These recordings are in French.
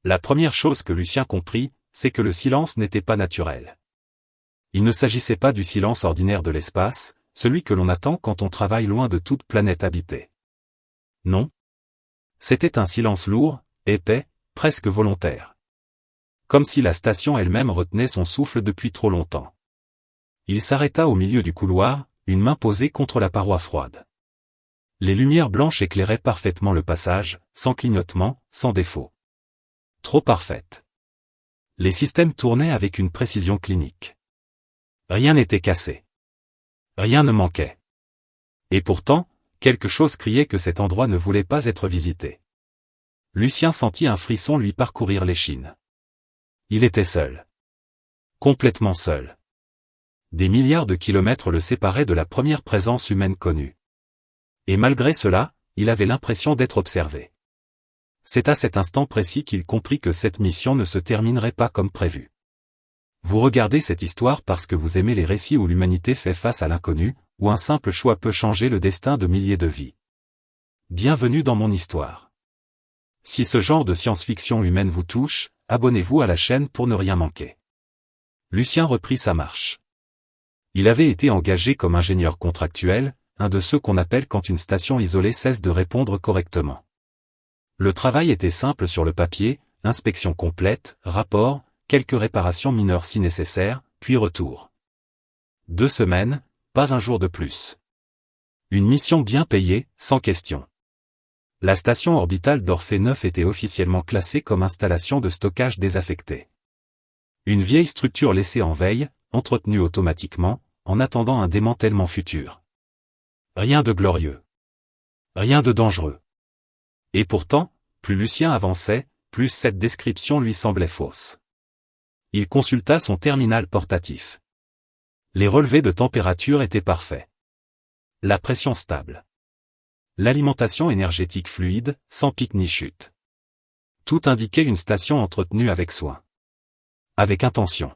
La première chose que Lucien comprit, c'est que le silence n'était pas naturel. Il ne s'agissait pas du silence ordinaire de l'espace, celui que l'on attend quand on travaille loin de toute planète habitée. Non. C'était un silence lourd, épais, presque volontaire. Comme si la station elle-même retenait son souffle depuis trop longtemps. Il s'arrêta au milieu du couloir, une main posée contre la paroi froide. Les lumières blanches éclairaient parfaitement le passage, sans clignotement, sans défaut. Trop parfaite. Les systèmes tournaient avec une précision clinique. Rien n'était cassé. Rien ne manquait. Et pourtant, quelque chose criait que cet endroit ne voulait pas être visité. Lucien sentit un frisson lui parcourir l'échine. Il était seul. Complètement seul. Des milliards de kilomètres le séparaient de la première présence humaine connue. Et malgré cela, il avait l'impression d'être observé. C'est à cet instant précis qu'il comprit que cette mission ne se terminerait pas comme prévu. Vous regardez cette histoire parce que vous aimez les récits où l'humanité fait face à l'inconnu, où un simple choix peut changer le destin de milliers de vies. Bienvenue dans mon histoire. Si ce genre de science-fiction humaine vous touche, abonnez-vous à la chaîne pour ne rien manquer. Lucien reprit sa marche. Il avait été engagé comme ingénieur contractuel, un de ceux qu'on appelle quand une station isolée cesse de répondre correctement. Le travail était simple sur le papier, inspection complète, rapport, quelques réparations mineures si nécessaire, puis retour. 2 semaines, pas un jour de plus. Une mission bien payée, sans question. La station orbitale d'Orphée 9 était officiellement classée comme installation de stockage désaffectée. Une vieille structure laissée en veille, entretenue automatiquement, en attendant un démantèlement futur. Rien de glorieux. Rien de dangereux. Et pourtant, plus Lucien avançait, plus cette description lui semblait fausse. Il consulta son terminal portatif. Les relevés de température étaient parfaits. La pression stable. L'alimentation énergétique fluide, sans pic ni chute. Tout indiquait une station entretenue avec soin. Avec intention.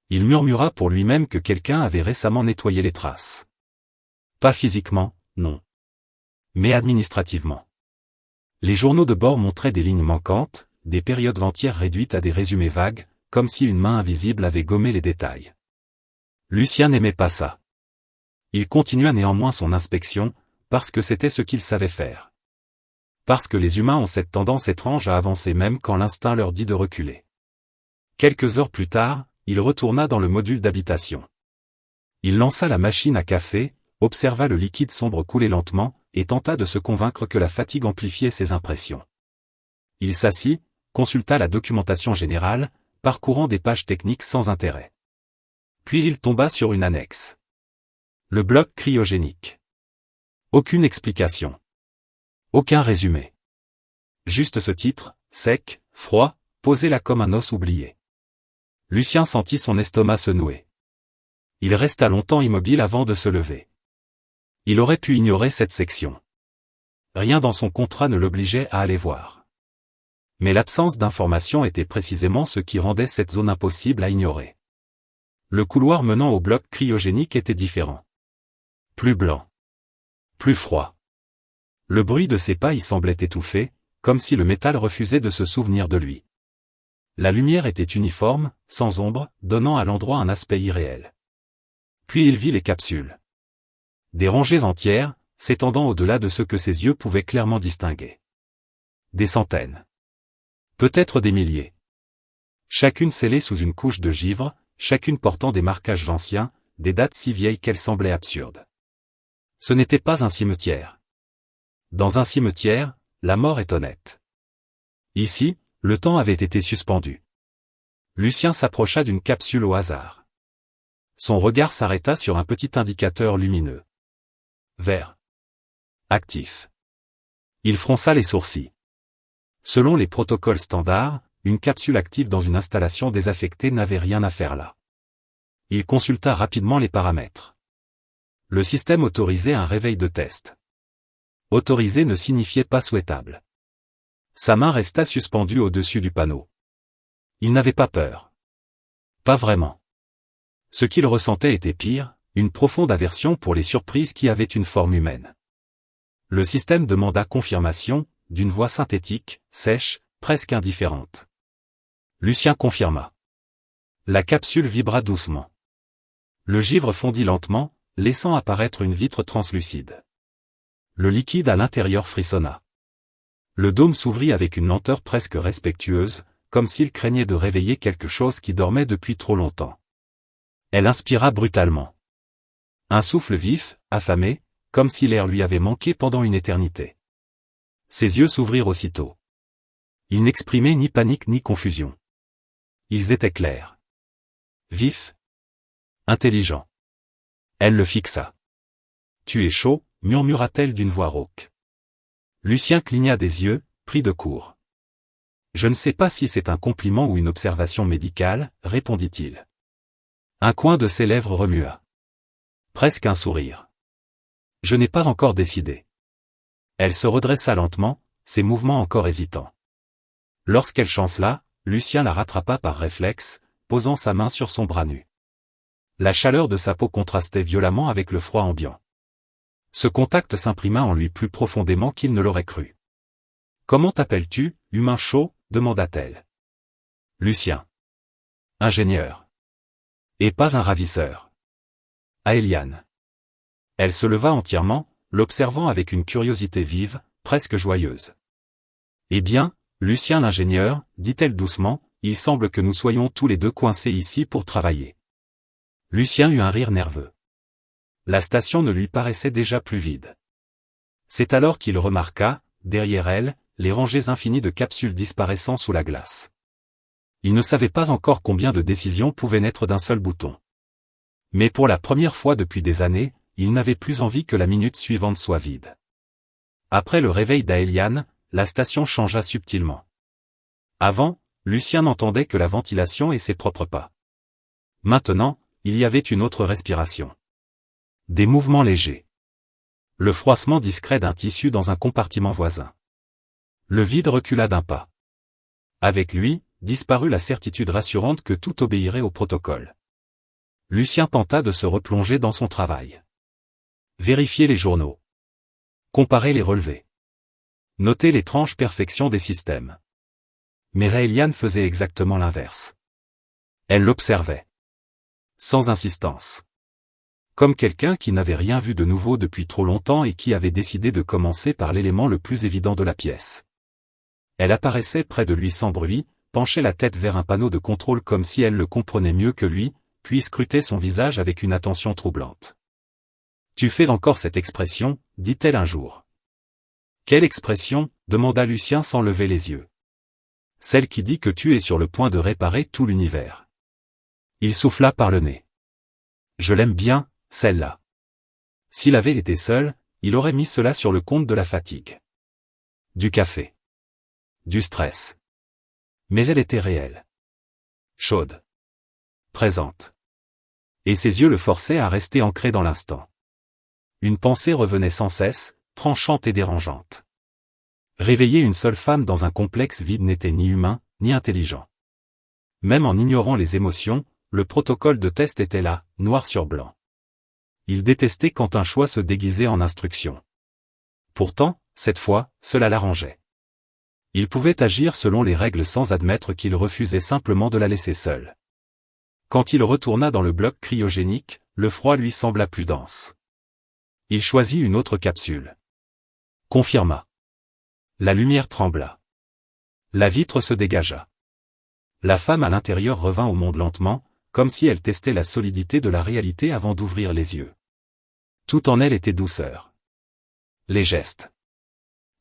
Il murmura pour lui-même que quelqu'un avait récemment nettoyé les traces. Pas physiquement, non. Mais administrativement. Les journaux de bord montraient des lignes manquantes, des périodes entières réduites à des résumés vagues, comme si une main invisible avait gommé les détails. Lucien n'aimait pas ça. Il continua néanmoins son inspection, parce que c'était ce qu'il savait faire. Parce que les humains ont cette tendance étrange à avancer même quand l'instinct leur dit de reculer. Quelques heures plus tard, il retourna dans le module d'habitation. Il lança la machine à café, observa le liquide sombre couler lentement, et tenta de se convaincre que la fatigue amplifiait ses impressions. Il s'assit, consulta la documentation générale, parcourant des pages techniques sans intérêt. Puis il tomba sur une annexe. Le bloc cryogénique. Aucune explication. Aucun résumé. Juste ce titre, sec, froid, posé là comme un os oublié. Lucien sentit son estomac se nouer. Il resta longtemps immobile avant de se lever. Il aurait pu ignorer cette section. Rien dans son contrat ne l'obligeait à aller voir. Mais l'absence d'information était précisément ce qui rendait cette zone impossible à ignorer. Le couloir menant au bloc cryogénique était différent. Plus blanc. Plus froid. Le bruit de ses pas y semblait étouffé, comme si le métal refusait de se souvenir de lui. La lumière était uniforme, sans ombre, donnant à l'endroit un aspect irréel. Puis il vit les capsules. Des rangées entières, s'étendant au-delà de ce que ses yeux pouvaient clairement distinguer. Des centaines. Peut-être des milliers. Chacune scellée sous une couche de givre, chacune portant des marquages anciens, des dates si vieilles qu'elles semblaient absurdes. Ce n'était pas un cimetière. Dans un cimetière, la mort est honnête. Ici, le temps avait été suspendu. Lucien s'approcha d'une capsule au hasard. Son regard s'arrêta sur un petit indicateur lumineux. Vert. Actif. Il fronça les sourcils. Selon les protocoles standards, une capsule active dans une installation désaffectée n'avait rien à faire là. Il consulta rapidement les paramètres. Le système autorisait un réveil de test. Autorisé ne signifiait pas souhaitable. Sa main resta suspendue au-dessus du panneau. Il n'avait pas peur. Pas vraiment. Ce qu'il ressentait était pire, une profonde aversion pour les surprises qui avaient une forme humaine. Le système demanda confirmation, d'une voix synthétique, sèche, presque indifférente. Lucien confirma. La capsule vibra doucement. Le givre fondit lentement, laissant apparaître une vitre translucide. Le liquide à l'intérieur frissonna. Le dôme s'ouvrit avec une lenteur presque respectueuse, comme s'il craignait de réveiller quelque chose qui dormait depuis trop longtemps. Elle inspira brutalement. Un souffle vif, affamé, comme si l'air lui avait manqué pendant une éternité. Ses yeux s'ouvrirent aussitôt. Ils n'exprimaient ni panique ni confusion. Ils étaient clairs. Vifs. Intelligents. Elle le fixa. « Tu es chaud », murmura-t-elle d'une voix rauque. Lucien cligna des yeux, pris de court. « Je ne sais pas si c'est un compliment ou une observation médicale, » répondit-il. Un coin de ses lèvres remua. Presque un sourire. « Je n'ai pas encore décidé. » Elle se redressa lentement, ses mouvements encore hésitants. Lorsqu'elle chancela, Lucien la rattrapa par réflexe, posant sa main sur son bras nu. La chaleur de sa peau contrastait violemment avec le froid ambiant. Ce contact s'imprima en lui plus profondément qu'il ne l'aurait cru. « Comment t'appelles-tu, humain chaud ?» demanda-t-elle. « Lucien. Ingénieur. Et pas un ravisseur. Aéliane. » Elle se leva entièrement, l'observant avec une curiosité vive, presque joyeuse. « Eh bien, Lucien l'ingénieur, dit-elle doucement, il semble que nous soyons tous les deux coincés ici pour travailler. » Lucien eut un rire nerveux. La station ne lui paraissait déjà plus vide. C'est alors qu'il remarqua, derrière elle, les rangées infinies de capsules disparaissant sous la glace. Il ne savait pas encore combien de décisions pouvaient naître d'un seul bouton. Mais pour la première fois depuis des années, il n'avait plus envie que la minute suivante soit vide. Après le réveil d'Aéliane, la station changea subtilement. Avant, Lucien n'entendait que la ventilation et ses propres pas. Maintenant, il y avait une autre respiration. Des mouvements légers. Le froissement discret d'un tissu dans un compartiment voisin. Le vide recula d'un pas. Avec lui, disparut la certitude rassurante que tout obéirait au protocole. Lucien tenta de se replonger dans son travail. Vérifier les journaux. Comparer les relevés. Noter l'étrange perfection des systèmes. Mais Aéliane faisait exactement l'inverse. Elle l'observait. Sans insistance. Comme quelqu'un qui n'avait rien vu de nouveau depuis trop longtemps et qui avait décidé de commencer par l'élément le plus évident de la pièce. Elle apparaissait près de lui sans bruit, penchait la tête vers un panneau de contrôle comme si elle le comprenait mieux que lui, puis scrutait son visage avec une attention troublante. « Tu fais encore cette expression » dit-elle un jour. « Quelle expression » demanda Lucien sans lever les yeux. « Celle qui dit que tu es sur le point de réparer tout l'univers. » Il souffla par le nez. « Je l'aime bien, celle-là. » S'il avait été seul, il aurait mis cela sur le compte de la fatigue. Du café. Du stress. Mais elle était réelle. Chaude. Présente. Et ses yeux le forçaient à rester ancré dans l'instant. Une pensée revenait sans cesse, tranchante et dérangeante. Réveiller une seule femme dans un complexe vide n'était ni humain, ni intelligent. Même en ignorant les émotions, le protocole de test était là, noir sur blanc. Il détestait quand un choix se déguisait en instruction. Pourtant, cette fois, cela l'arrangeait. Il pouvait agir selon les règles sans admettre qu'il refusait simplement de la laisser seule. Quand il retourna dans le bloc cryogénique, le froid lui sembla plus dense. Il choisit une autre capsule. Confirma. La lumière trembla. La vitre se dégagea. La femme à l'intérieur revint au monde lentement, comme si elle testait la solidité de la réalité avant d'ouvrir les yeux. Tout en elle était douceur. Les gestes.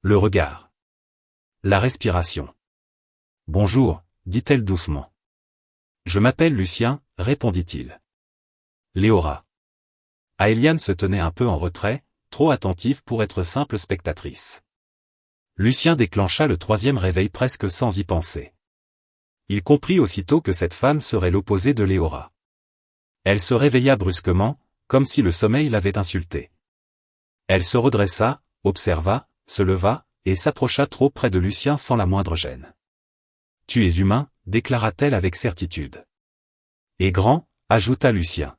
Le regard. La respiration. « Bonjour », dit-elle doucement. « Je m'appelle Lucien », répondit-il. Léora. Aéliane se tenait un peu en retrait, trop attentive pour être simple spectatrice. Lucien déclencha le troisième réveil presque sans y penser. Il comprit aussitôt que cette femme serait l'opposé de Léora. Elle se réveilla brusquement, comme si le sommeil l'avait insultée. Elle se redressa, observa, se leva, et s'approcha trop près de Lucien sans la moindre gêne. « Tu es humain », déclara-t-elle avec certitude. « Et grand », ajouta Lucien.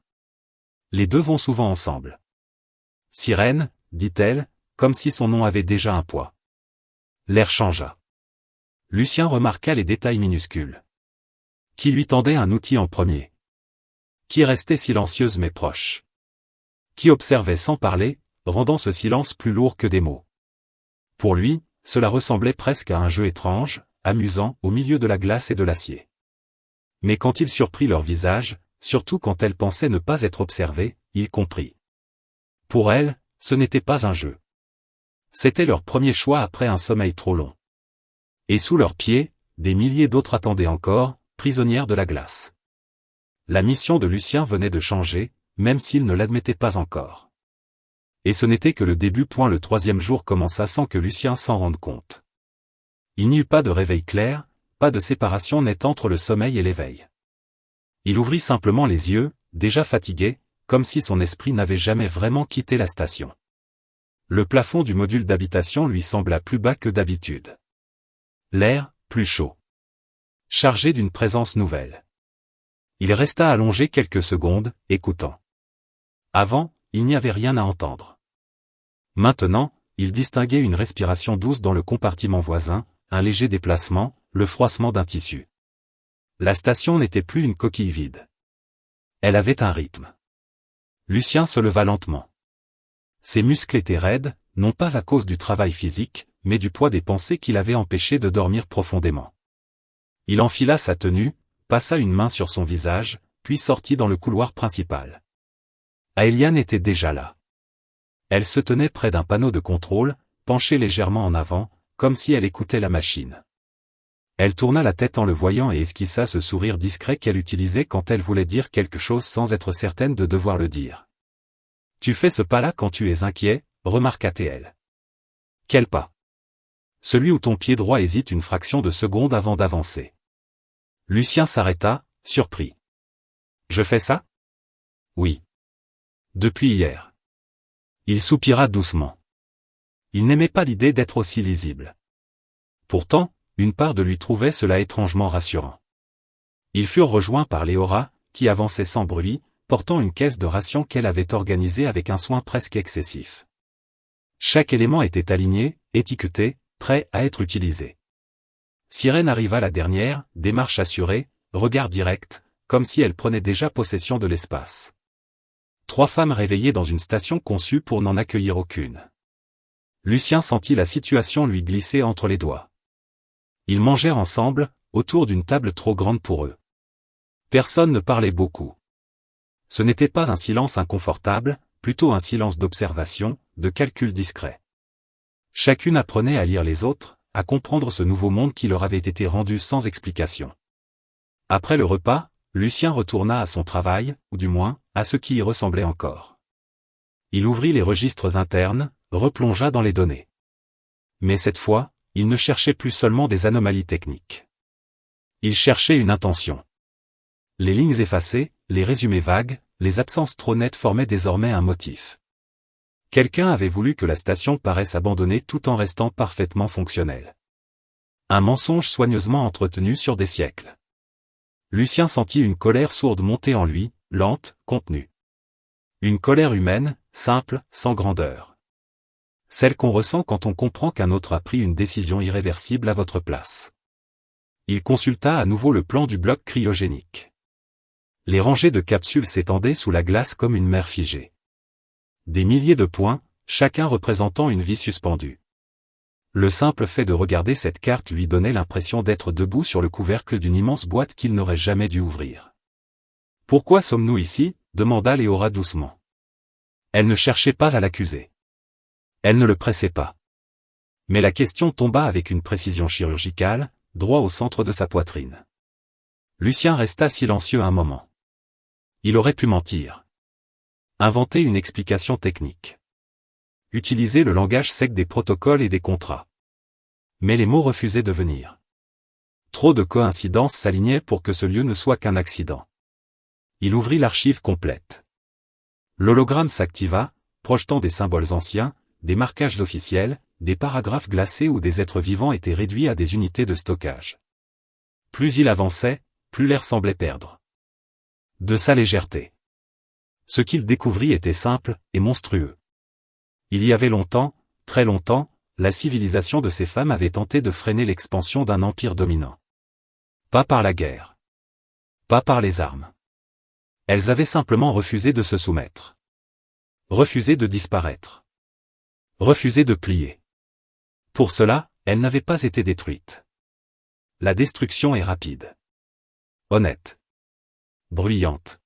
Les deux vont souvent ensemble. « Sirène », dit-elle, comme si son nom avait déjà un poids. L'air changea. Lucien remarqua les détails minuscules. Qui lui tendait un outil en premier? Qui restait silencieuse mais proche? Qui observait sans parler, rendant ce silence plus lourd que des mots? Pour lui, cela ressemblait presque à un jeu étrange, amusant, au milieu de la glace et de l'acier. Mais quand il surprit leur visage, surtout quand elle pensait ne pas être observée, il comprit. Pour elle, ce n'était pas un jeu. C'était leur premier choix après un sommeil trop long. Et sous leurs pieds, des milliers d'autres attendaient encore, prisonnières de la glace. La mission de Lucien venait de changer, même s'il ne l'admettait pas encore. Et ce n'était que le début. Le 3e jour commença sans que Lucien s'en rende compte. Il n'y eut pas de réveil clair, pas de séparation nette entre le sommeil et l'éveil. Il ouvrit simplement les yeux, déjà fatigué, comme si son esprit n'avait jamais vraiment quitté la station. Le plafond du module d'habitation lui sembla plus bas que d'habitude. L'air, plus chaud. Chargé d'une présence nouvelle. Il resta allongé quelques secondes, écoutant. Avant, il n'y avait rien à entendre. Maintenant, il distinguait une respiration douce dans le compartiment voisin, un léger déplacement, le froissement d'un tissu. La station n'était plus une coquille vide. Elle avait un rythme. Lucien se leva lentement. Ses muscles étaient raides, non pas à cause du travail physique, mais du poids des pensées qui l'avaient empêché de dormir profondément. Il enfila sa tenue, passa une main sur son visage, puis sortit dans le couloir principal. Aéliane était déjà là. Elle se tenait près d'un panneau de contrôle, penchée légèrement en avant, comme si elle écoutait la machine. Elle tourna la tête en le voyant et esquissa ce sourire discret qu'elle utilisait quand elle voulait dire quelque chose sans être certaine de devoir le dire. « Tu fais ce pas-là quand tu es inquiet », remarqua-t-elle. « Quel pas ?» Celui où ton pied droit hésite une fraction de seconde avant d'avancer. Lucien s'arrêta, surpris. « Je fais ça ? » ?»« Oui. » »« Depuis hier. » Il soupira doucement. Il n'aimait pas l'idée d'être aussi lisible. Pourtant, une part de lui trouvait cela étrangement rassurant. Ils furent rejoints par Léora, qui avançait sans bruit, portant une caisse de rations qu'elle avait organisée avec un soin presque excessif. Chaque élément était aligné, étiqueté, prêt à être utilisé. Sirène arriva la dernière, démarche assurée, regard direct, comme si elle prenait déjà possession de l'espace. 3 femmes réveillées dans une station conçue pour n'en accueillir aucune. Lucien sentit la situation lui glisser entre les doigts. Ils mangèrent ensemble, autour d'une table trop grande pour eux. Personne ne parlait beaucoup. Ce n'était pas un silence inconfortable, plutôt un silence d'observation, de calcul discret. Chacune apprenait à lire les autres, à comprendre ce nouveau monde qui leur avait été rendu sans explication. Après le repas, Lucien retourna à son travail, ou du moins, à ce qui y ressemblait encore. Il ouvrit les registres internes, replongea dans les données. Mais cette fois, il ne cherchait plus seulement des anomalies techniques. Il cherchait une intention. Les lignes effacées, les résumés vagues, les absences trop nettes formaient désormais un motif. Quelqu'un avait voulu que la station paraisse abandonnée tout en restant parfaitement fonctionnelle. Un mensonge soigneusement entretenu sur des siècles. Lucien sentit une colère sourde monter en lui, lente, contenue. Une colère humaine, simple, sans grandeur. Celle qu'on ressent quand on comprend qu'un autre a pris une décision irréversible à votre place. Il consulta à nouveau le plan du bloc cryogénique. Les rangées de capsules s'étendaient sous la glace comme une mer figée. Des milliers de points, chacun représentant une vie suspendue. Le simple fait de regarder cette carte lui donnait l'impression d'être debout sur le couvercle d'une immense boîte qu'il n'aurait jamais dû ouvrir. « Pourquoi sommes-nous ici ?» demanda Léora doucement. Elle ne cherchait pas à l'accuser. Elle ne le pressait pas. Mais la question tomba avec une précision chirurgicale, droit au centre de sa poitrine. Lucien resta silencieux un moment. Il aurait pu mentir. Inventer une explication technique. Utiliser le langage sec des protocoles et des contrats. Mais les mots refusaient de venir. Trop de coïncidences s'alignaient pour que ce lieu ne soit qu'un accident. Il ouvrit l'archive complète. L'hologramme s'activa, projetant des symboles anciens, des marquages officiels, des paragraphes glacés où des êtres vivants étaient réduits à des unités de stockage. Plus il avançait, plus l'air semblait perdre de sa légèreté. Ce qu'il découvrit était simple et monstrueux. Il y avait longtemps, très longtemps, la civilisation de ces femmes avait tenté de freiner l'expansion d'un empire dominant. Pas par la guerre. Pas par les armes. Elles avaient simplement refusé de se soumettre. Refusé de disparaître. Refusé de plier. Pour cela, elles n'avaient pas été détruites. La destruction est rapide. Honnête. Bruyante.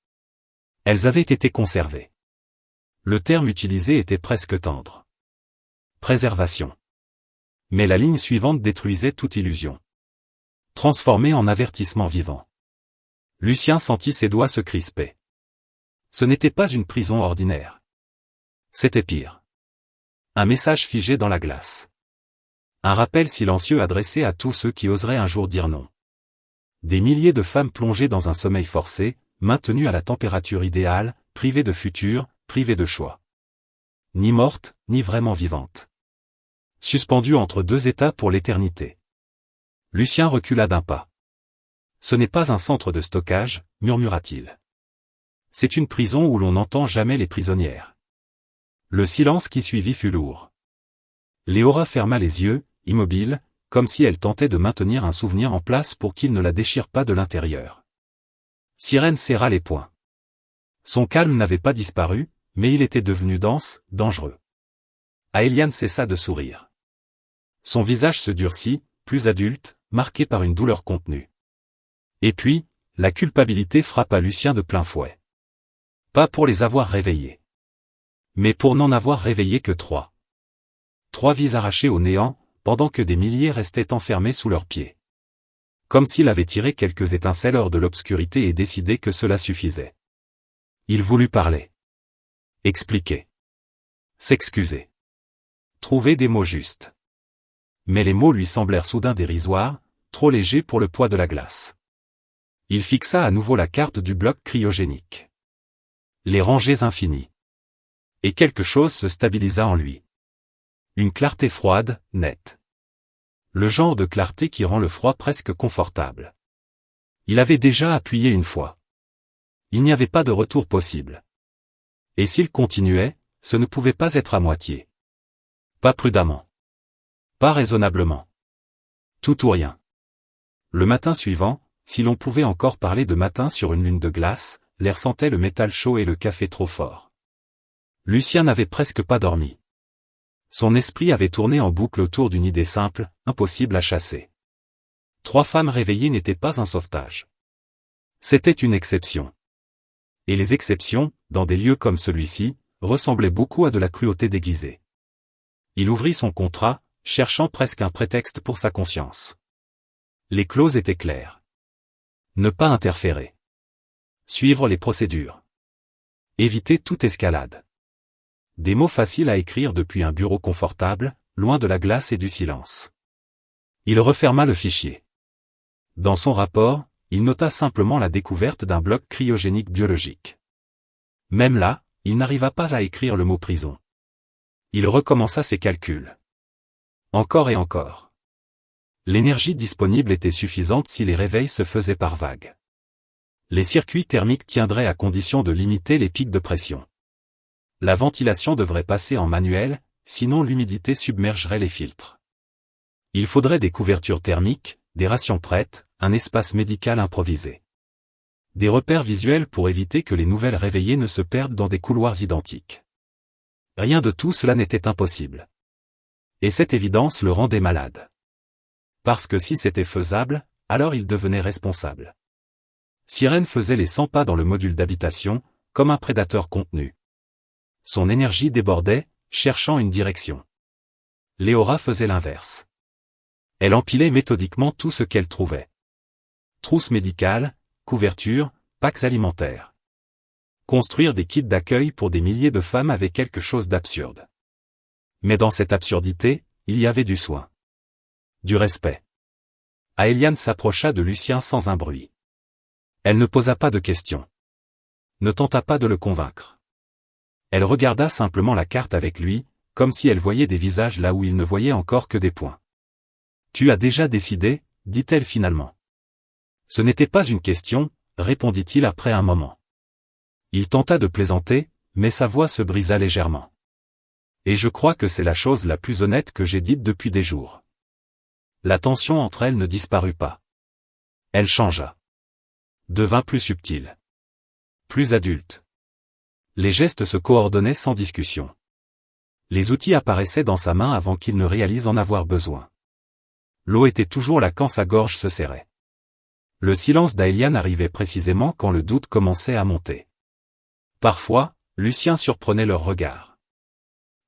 Elles avaient été conservées. Le terme utilisé était presque tendre. Préservation. Mais la ligne suivante détruisait toute illusion. Transformée en avertissement vivant. Lucien sentit ses doigts se crisper. Ce n'était pas une prison ordinaire. C'était pire. Un message figé dans la glace. Un rappel silencieux adressé à tous ceux qui oseraient un jour dire non. Des milliers de femmes plongées dans un sommeil forcé, maintenues à la température idéale, privées de futur, privées de choix. Ni mortes, ni vraiment vivantes. Suspendues entre deux états pour l'éternité. Lucien recula d'un pas. Ce n'est pas un centre de stockage, murmura-t-il. C'est une prison où l'on n'entend jamais les prisonnières. Le silence qui suivit fut lourd. Léora ferma les yeux, immobile, comme si elle tentait de maintenir un souvenir en place pour qu'il ne la déchire pas de l'intérieur. Sirène serra les poings. Son calme n'avait pas disparu, mais il était devenu dense, dangereux. Aéliane cessa de sourire. Son visage se durcit, plus adulte, marqué par une douleur contenue. Et puis, la culpabilité frappa Lucien de plein fouet. Pas pour les avoir réveillés. Mais pour n'en avoir réveillé que 3. 3 vies arrachées au néant, pendant que des milliers restaient enfermés sous leurs pieds. Comme s'il avait tiré quelques étincelles hors de l'obscurité et décidé que cela suffisait. Il voulut parler. Expliquer. S'excuser. Trouver des mots justes. Mais les mots lui semblèrent soudain dérisoires, trop légers pour le poids de la glace. Il fixa à nouveau la carte du bloc cryogénique. Les rangées infinies. Et quelque chose se stabilisa en lui. Une clarté froide, nette. Le genre de clarté qui rend le froid presque confortable. Il avait déjà appuyé une fois. Il n'y avait pas de retour possible. Et s'il continuait, ce ne pouvait pas être à moitié. Pas prudemment. Pas raisonnablement. Tout ou rien. Le matin suivant, si l'on pouvait encore parler de matin sur une lune de glace, l'air sentait le métal chaud et le café trop fort. Lucien n'avait presque pas dormi. Son esprit avait tourné en boucle autour d'une idée simple, impossible à chasser. 3 femmes réveillées n'étaient pas un sauvetage. C'était une exception. Et les exceptions, dans des lieux comme celui-ci, ressemblaient beaucoup à de la cruauté déguisée. Il ouvrit son contrat, cherchant presque un prétexte pour sa conscience. Les clauses étaient claires. Ne pas interférer. Suivre les procédures. Éviter toute escalade. Des mots faciles à écrire depuis un bureau confortable, loin de la glace et du silence. Il referma le fichier. Dans son rapport, il nota simplement la découverte d'un bloc cryogénique biologique. Même là, il n'arriva pas à écrire le mot prison. Il recommença ses calculs. Encore et encore. L'énergie disponible était suffisante si les réveils se faisaient par vagues. Les circuits thermiques tiendraient à condition de limiter les pics de pression. La ventilation devrait passer en manuel, sinon l'humidité submergerait les filtres. Il faudrait des couvertures thermiques, des rations prêtes, un espace médical improvisé. Des repères visuels pour éviter que les nouvelles réveillées ne se perdent dans des couloirs identiques. Rien de tout cela n'était impossible. Et cette évidence le rendait malade. Parce que si c'était faisable, alors il devenait responsable. Sirène faisait les 100 pas dans le module d'habitation, comme un prédateur contenu. Son énergie débordait, cherchant une direction. Léora faisait l'inverse. Elle empilait méthodiquement tout ce qu'elle trouvait. Trousse médicale, couverture, packs alimentaires. Construire des kits d'accueil pour des milliers de femmes avait quelque chose d'absurde. Mais dans cette absurdité, il y avait du soin. Du respect. Aéliane s'approcha de Lucien sans un bruit. Elle ne posa pas de questions. Ne tenta pas de le convaincre. Elle regarda simplement la carte avec lui, comme si elle voyait des visages là où il ne voyait encore que des points. « Tu as déjà décidé ?» dit-elle finalement. « Ce n'était pas une question » répondit-il après un moment. Il tenta de plaisanter, mais sa voix se brisa légèrement. Et je crois que c'est la chose la plus honnête que j'ai dite depuis des jours. La tension entre elles ne disparut pas. Elle changea. Devint plus subtile. Plus adulte. Les gestes se coordonnaient sans discussion. Les outils apparaissaient dans sa main avant qu'il ne réalise en avoir besoin. L'eau était toujours là quand sa gorge se serrait. Le silence d'Aeliane arrivait précisément quand le doute commençait à monter. Parfois, Lucien surprenait leur regard.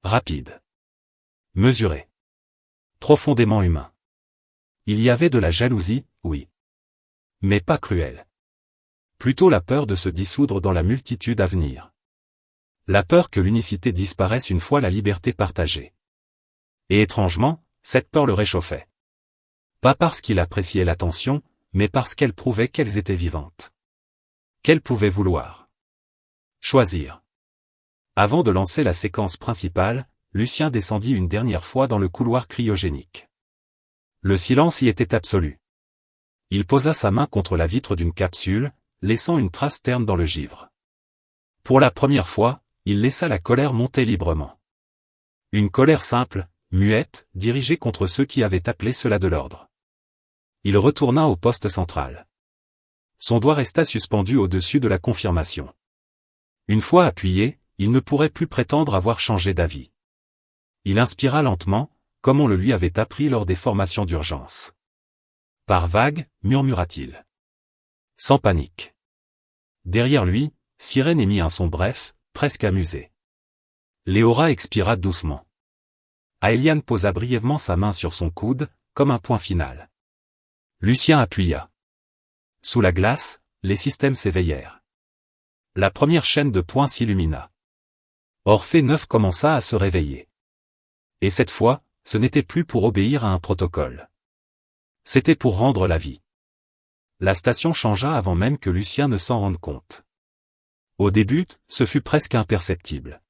Rapide. Mesuré. Profondément humain. Il y avait de la jalousie, oui. Mais pas cruelle. Plutôt la peur de se dissoudre dans la multitude à venir. La peur que l'unicité disparaisse une fois la liberté partagée. Et étrangement, cette peur le réchauffait. Pas parce qu'il appréciait l'attention, mais parce qu'elle prouvait qu'elles étaient vivantes. Qu'elles pouvaient vouloir. Choisir. Avant de lancer la séquence principale, Lucien descendit une dernière fois dans le couloir cryogénique. Le silence y était absolu. Il posa sa main contre la vitre d'une capsule, laissant une trace terne dans le givre. Pour la première fois, il laissa la colère monter librement. Une colère simple, muette, dirigée contre ceux qui avaient appelé cela de l'ordre. Il retourna au poste central. Son doigt resta suspendu au-dessus de la confirmation. Une fois appuyé, il ne pourrait plus prétendre avoir changé d'avis. Il inspira lentement, comme on le lui avait appris lors des formations d'urgence. Par vagues, murmura-t-il. Sans panique. Derrière lui, Sirène émit un son bref, presque amusé. Léora expira doucement. Aeliane posa brièvement sa main sur son coude, comme un point final. Lucien appuya. Sous la glace, les systèmes s'éveillèrent. La première chaîne de points s'illumina. Orphée 9 commença à se réveiller. Et cette fois, ce n'était plus pour obéir à un protocole. C'était pour rendre la vie. La station changea avant même que Lucien ne s'en rende compte. Au début, ce fut presque imperceptible.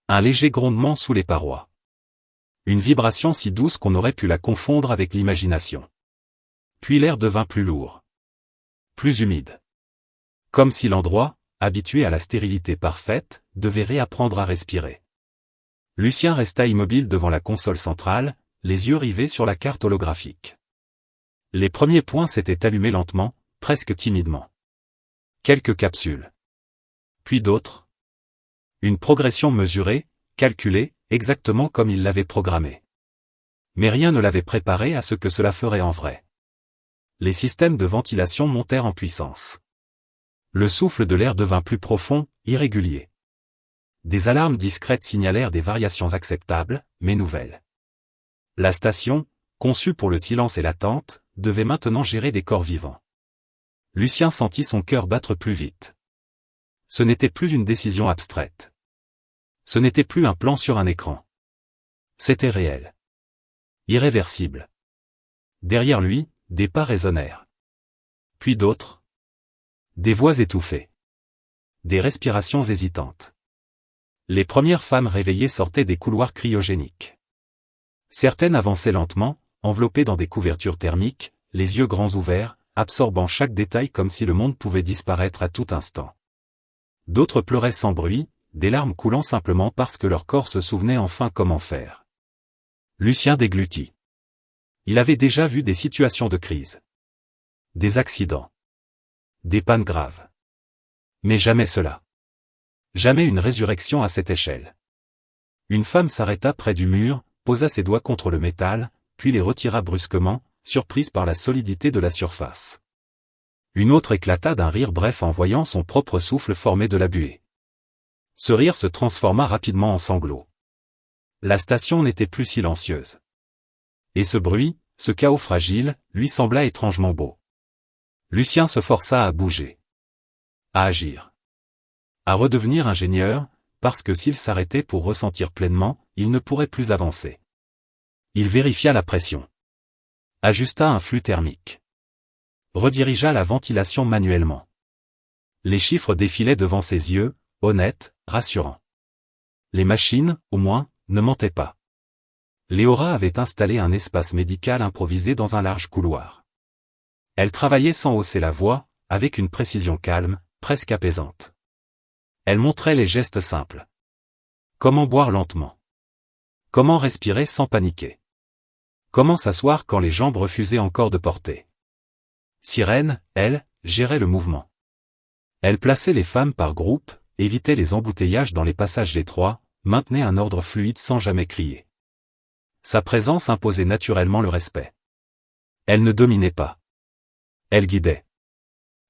Un léger grondement sous les parois. Une vibration si douce qu'on aurait pu la confondre avec l'imagination. Puis l'air devint plus lourd. Plus humide. Comme si l'endroit, habitué à la stérilité parfaite, devait réapprendre à respirer. Lucien resta immobile devant la console centrale, les yeux rivés sur la carte holographique. Les premiers points s'étaient allumés lentement, presque timidement. Quelques capsules. Puis d'autres. Une progression mesurée, calculée, exactement comme il l'avait programmé. Mais rien ne l'avait préparé à ce que cela ferait en vrai. Les systèmes de ventilation montèrent en puissance. Le souffle de l'air devint plus profond, irrégulier. Des alarmes discrètes signalèrent des variations acceptables, mais nouvelles. La station, conçue pour le silence et l'attente, devait maintenant gérer des corps vivants. Lucien sentit son cœur battre plus vite. Ce n'était plus une décision abstraite. Ce n'était plus un plan sur un écran. C'était réel. Irréversible. Derrière lui, des pas résonnèrent. Puis d'autres. Des voix étouffées. Des respirations hésitantes. Les premières femmes réveillées sortaient des couloirs cryogéniques. Certaines avançaient lentement, enveloppées dans des couvertures thermiques, les yeux grands ouverts, absorbant chaque détail comme si le monde pouvait disparaître à tout instant. D'autres pleuraient sans bruit, des larmes coulant simplement parce que leur corps se souvenait enfin comment faire. Lucien déglutit. Il avait déjà vu des situations de crise. Des accidents. Des pannes graves. Mais jamais cela. Jamais une résurrection à cette échelle. Une femme s'arrêta près du mur, posa ses doigts contre le métal, puis les retira brusquement, surprise par la solidité de la surface. Une autre éclata d'un rire bref en voyant son propre souffle formé de la buée. Ce rire se transforma rapidement en sanglots. La station n'était plus silencieuse. Et ce bruit, ce chaos fragile, lui sembla étrangement beau. Lucien se força à bouger. À agir. À redevenir ingénieur, parce que s'il s'arrêtait pour ressentir pleinement, il ne pourrait plus avancer. Il vérifia la pression. Ajusta un flux thermique. Redirigea la ventilation manuellement. Les chiffres défilaient devant ses yeux, honnêtes, rassurants. Les machines, au moins, ne mentaient pas. Léora avait installé un espace médical improvisé dans un large couloir. Elle travaillait sans hausser la voix, avec une précision calme, presque apaisante. Elle montrait les gestes simples. Comment boire lentement. Comment respirer sans paniquer? Comment s'asseoir quand les jambes refusaient encore de porter? Sirène, elle, gérait le mouvement. Elle plaçait les femmes par groupe, évitait les embouteillages dans les passages étroits, maintenait un ordre fluide sans jamais crier. Sa présence imposait naturellement le respect. Elle ne dominait pas. Elle guidait.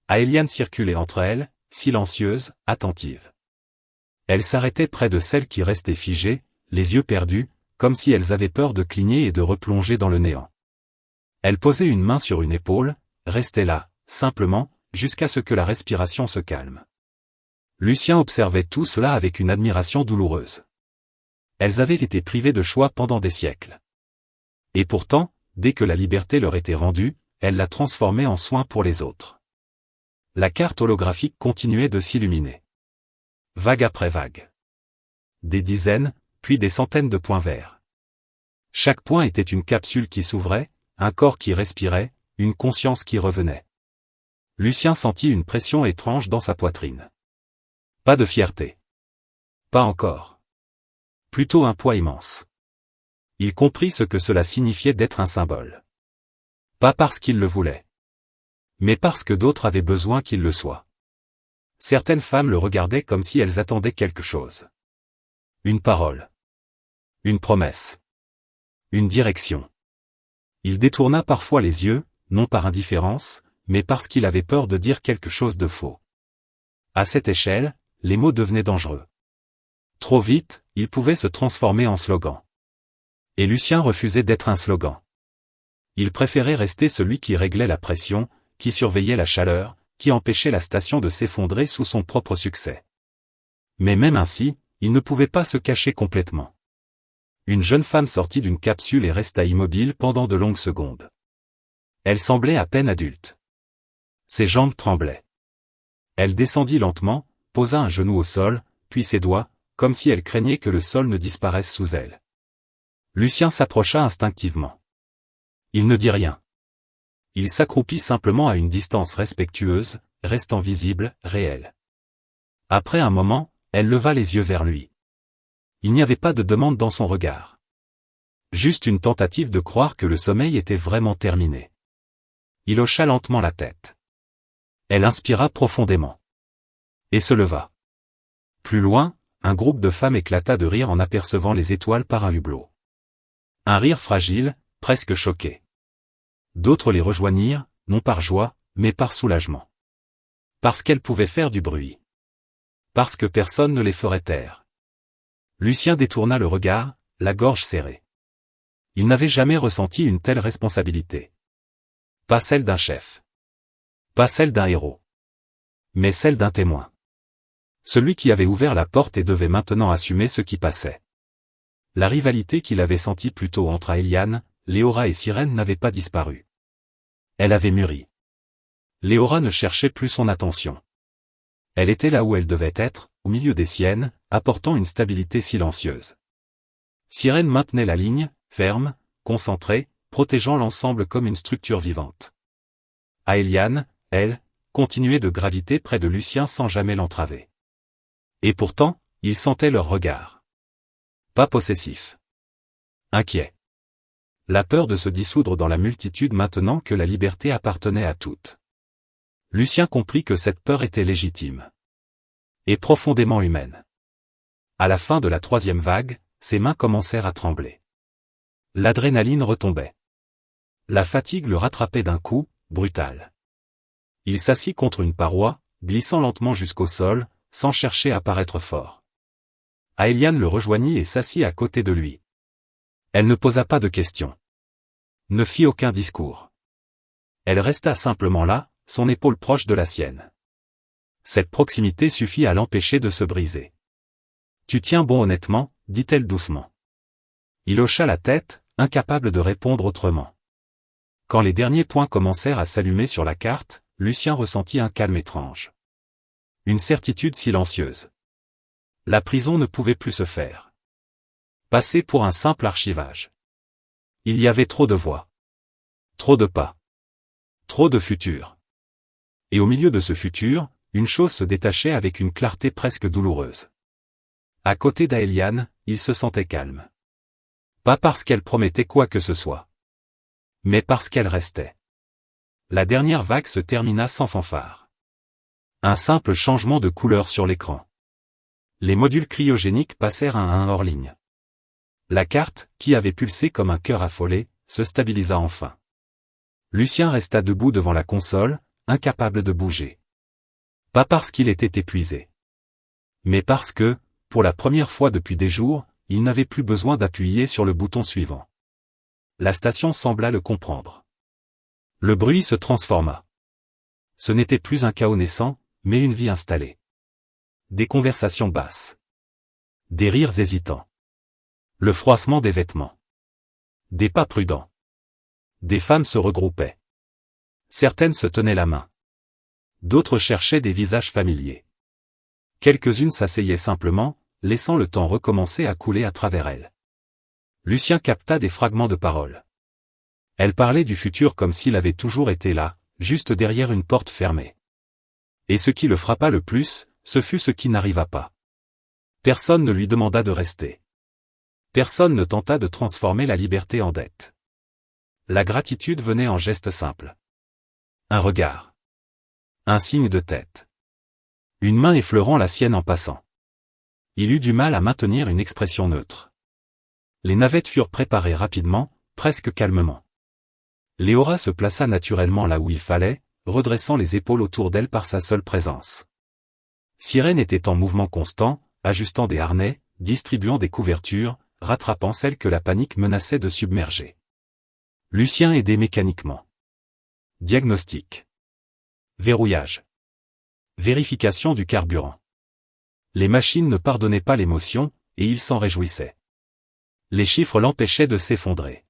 Aéliane circulait entre elles, silencieuse, attentive. Elle s'arrêtait près de celles qui restaient figées, les yeux perdus, comme si elles avaient peur de cligner et de replonger dans le néant. Elle posait une main sur une épaule, restait là, simplement, jusqu'à ce que la respiration se calme. Lucien observait tout cela avec une admiration douloureuse. Elles avaient été privées de choix pendant des siècles. Et pourtant, dès que la liberté leur était rendue, elles la transformaient en soin pour les autres. La carte holographique continuait de s'illuminer. Vague après vague. Des dizaines, puis des centaines de points verts. Chaque point était une capsule qui s'ouvrait, un corps qui respirait, une conscience qui revenait. Lucien sentit une pression étrange dans sa poitrine. Pas de fierté. Pas encore. Plutôt un poids immense. Il comprit ce que cela signifiait d'être un symbole. Pas parce qu'il le voulait. Mais parce que d'autres avaient besoin qu'il le soit. Certaines femmes le regardaient comme si elles attendaient quelque chose. Une parole. Une promesse. Une direction. Il détourna parfois les yeux, non par indifférence, mais parce qu'il avait peur de dire quelque chose de faux. À cette échelle, les mots devenaient dangereux. Trop vite, ils pouvaient se transformer en slogan. Et Lucien refusait d'être un slogan. Il préférait rester celui qui réglait la pression, qui surveillait la chaleur, qui empêchait la station de s'effondrer sous son propre succès. Mais même ainsi, il ne pouvait pas se cacher complètement. Une jeune femme sortit d'une capsule et resta immobile pendant de longues secondes. Elle semblait à peine adulte. Ses jambes tremblaient. Elle descendit lentement, posa un genou au sol, puis ses doigts, comme si elle craignait que le sol ne disparaisse sous elle. Lucien s'approcha instinctivement. Il ne dit rien. Il s'accroupit simplement à une distance respectueuse, restant visible, réelle. Après un moment, elle leva les yeux vers lui. Il n'y avait pas de demande dans son regard. Juste une tentative de croire que le sommeil était vraiment terminé. Il hocha lentement la tête. Elle inspira profondément. Et se leva. Plus loin, un groupe de femmes éclata de rire en apercevant les étoiles par un hublot. Un rire fragile, presque choqué. D'autres les rejoignirent, non par joie, mais par soulagement. Parce qu'elles pouvaient faire du bruit. Parce que personne ne les ferait taire. Lucien détourna le regard, la gorge serrée. Il n'avait jamais ressenti une telle responsabilité. Pas celle d'un chef. Pas celle d'un héros. Mais celle d'un témoin. Celui qui avait ouvert la porte et devait maintenant assumer ce qui passait. La rivalité qu'il avait sentie plus tôt entre Aéliane, Léora et Sirène n'avait pas disparu. Elle avait mûri. Léora ne cherchait plus son attention. Elle était là où elle devait être, au milieu des siennes, apportant une stabilité silencieuse. Sirène maintenait la ligne, ferme, concentrée, protégeant l'ensemble comme une structure vivante. Aéliane, elle, continuait de graviter près de Lucien sans jamais l'entraver. Et pourtant, il sentait leur regard. Pas possessif. Inquiet. La peur de se dissoudre dans la multitude maintenant que la liberté appartenait à toutes. Lucien comprit que cette peur était légitime. Et profondément humaine. À la fin de la troisième vague, ses mains commencèrent à trembler. L'adrénaline retombait. La fatigue le rattrapait d'un coup, brutal. Il s'assit contre une paroi, glissant lentement jusqu'au sol, sans chercher à paraître fort. Aéliane le rejoignit et s'assit à côté de lui. Elle ne posa pas de questions. Ne fit aucun discours. Elle resta simplement là, son épaule proche de la sienne. Cette proximité suffit à l'empêcher de se briser. Tu tiens bon honnêtement, dit-elle doucement. Il hocha la tête, incapable de répondre autrement. Quand les derniers points commencèrent à s'allumer sur la carte, Lucien ressentit un calme étrange. Une certitude silencieuse. La prison ne pouvait plus se faire. Passer pour un simple archivage. Il y avait trop de voix. Trop de pas. Trop de futur. Et au milieu de ce futur, une chose se détachait avec une clarté presque douloureuse. À côté d'Aéliane, il se sentait calme. Pas parce qu'elle promettait quoi que ce soit, mais parce qu'elle restait. La dernière vague se termina sans fanfare. Un simple changement de couleur sur l'écran. Les modules cryogéniques passèrent un à un hors ligne. La carte, qui avait pulsé comme un cœur affolé, se stabilisa enfin. Lucien resta debout devant la console, incapable de bouger. Pas parce qu'il était épuisé, mais parce que, pour la première fois depuis des jours, il n'avait plus besoin d'appuyer sur le bouton suivant. La station sembla le comprendre. Le bruit se transforma. Ce n'était plus un chaos naissant, mais une vie installée. Des conversations basses. Des rires hésitants. Le froissement des vêtements. Des pas prudents. Des femmes se regroupaient. Certaines se tenaient la main. D'autres cherchaient des visages familiers. Quelques-unes s'asseyaient simplement, laissant le temps recommencer à couler à travers elles. Lucien capta des fragments de paroles. Elle parlait du futur comme s'il avait toujours été là, juste derrière une porte fermée. Et ce qui le frappa le plus, ce fut ce qui n'arriva pas. Personne ne lui demanda de rester. Personne ne tenta de transformer la liberté en dette. La gratitude venait en gestes simples. Un regard. Un signe de tête. Une main effleurant la sienne en passant. Il eut du mal à maintenir une expression neutre. Les navettes furent préparées rapidement, presque calmement. Léora se plaça naturellement là où il fallait, redressant les épaules autour d'elle par sa seule présence. Sirène était en mouvement constant, ajustant des harnais, distribuant des couvertures, rattrapant celles que la panique menaçait de submerger. Lucien aidait mécaniquement. Diagnostic. Verrouillage. Vérification du carburant. Les machines ne pardonnaient pas l'émotion, et il s'en réjouissait. Les chiffres l'empêchaient de s'effondrer.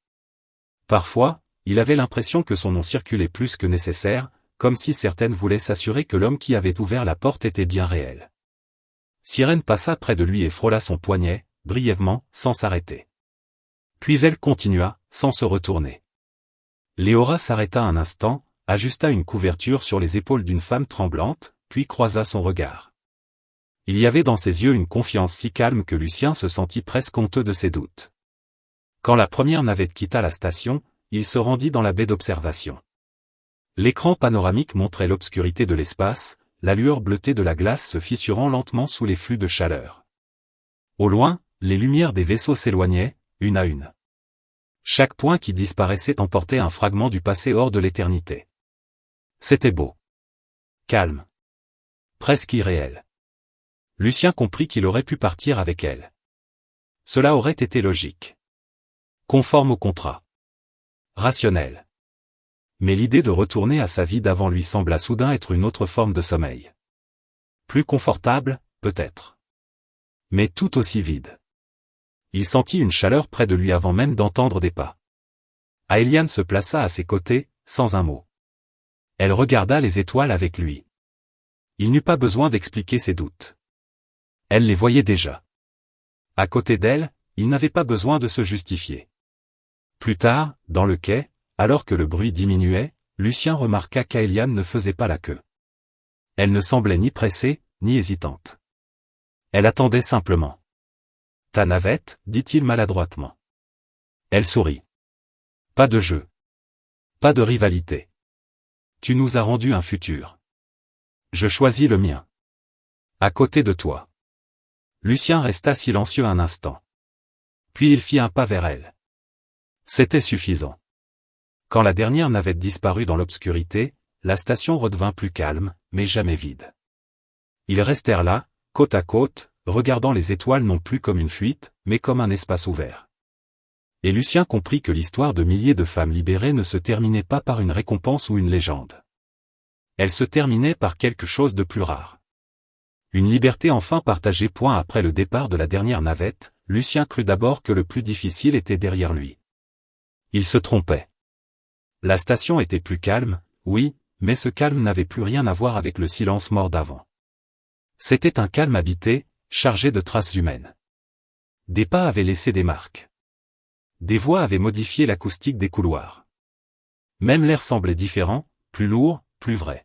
Parfois, il avait l'impression que son nom circulait plus que nécessaire, comme si certaines voulaient s'assurer que l'homme qui avait ouvert la porte était bien réel. Sirène passa près de lui et frôla son poignet, brièvement, sans s'arrêter. Puis elle continua, sans se retourner. Léora s'arrêta un instant, ajusta une couverture sur les épaules d'une femme tremblante, puis croisa son regard. Il y avait dans ses yeux une confiance si calme que Lucien se sentit presque honteux de ses doutes. Quand la première navette quitta la station, il se rendit dans la baie d'observation. L'écran panoramique montrait l'obscurité de l'espace, la lueur bleutée de la glace se fissurant lentement sous les flux de chaleur. Au loin, les lumières des vaisseaux s'éloignaient, une à une. Chaque point qui disparaissait emportait un fragment du passé hors de l'éternité. C'était beau. Calme. Presque irréel. Lucien comprit qu'il aurait pu partir avec elle. Cela aurait été logique. Conforme au contrat. Rationnel. Mais l'idée de retourner à sa vie d'avant lui sembla soudain être une autre forme de sommeil. Plus confortable, peut-être. Mais tout aussi vide. Il sentit une chaleur près de lui avant même d'entendre des pas. Aéliane se plaça à ses côtés, sans un mot. Elle regarda les étoiles avec lui. Il n'eut pas besoin d'expliquer ses doutes. Elle les voyait déjà. À côté d'elle, il n'avait pas besoin de se justifier. Plus tard, dans le quai, alors que le bruit diminuait, Lucien remarqua qu'Aéliane ne faisait pas la queue. Elle ne semblait ni pressée, ni hésitante. Elle attendait simplement. « Ta navette » dit-il maladroitement. Elle sourit. « Pas de jeu. Pas de rivalité. Tu nous as rendu un futur. Je choisis le mien. À côté de toi. » Lucien resta silencieux un instant. Puis il fit un pas vers elle. C'était suffisant. Quand la dernière navette disparut dans l'obscurité, la station redevint plus calme, mais jamais vide. Ils restèrent là, côte à côte, regardant les étoiles non plus comme une fuite, mais comme un espace ouvert. Et Lucien comprit que l'histoire de milliers de femmes libérées ne se terminait pas par une récompense ou une légende. Elle se terminait par quelque chose de plus rare. Une liberté enfin partagée. Après le départ de la dernière navette, Lucien crut d'abord que le plus difficile était derrière lui. Il se trompait. La station était plus calme, oui, mais ce calme n'avait plus rien à voir avec le silence mort d'avant. C'était un calme habité, chargé de traces humaines. Des pas avaient laissé des marques. Des voix avaient modifié l'acoustique des couloirs. Même l'air semblait différent, plus lourd, plus vrai.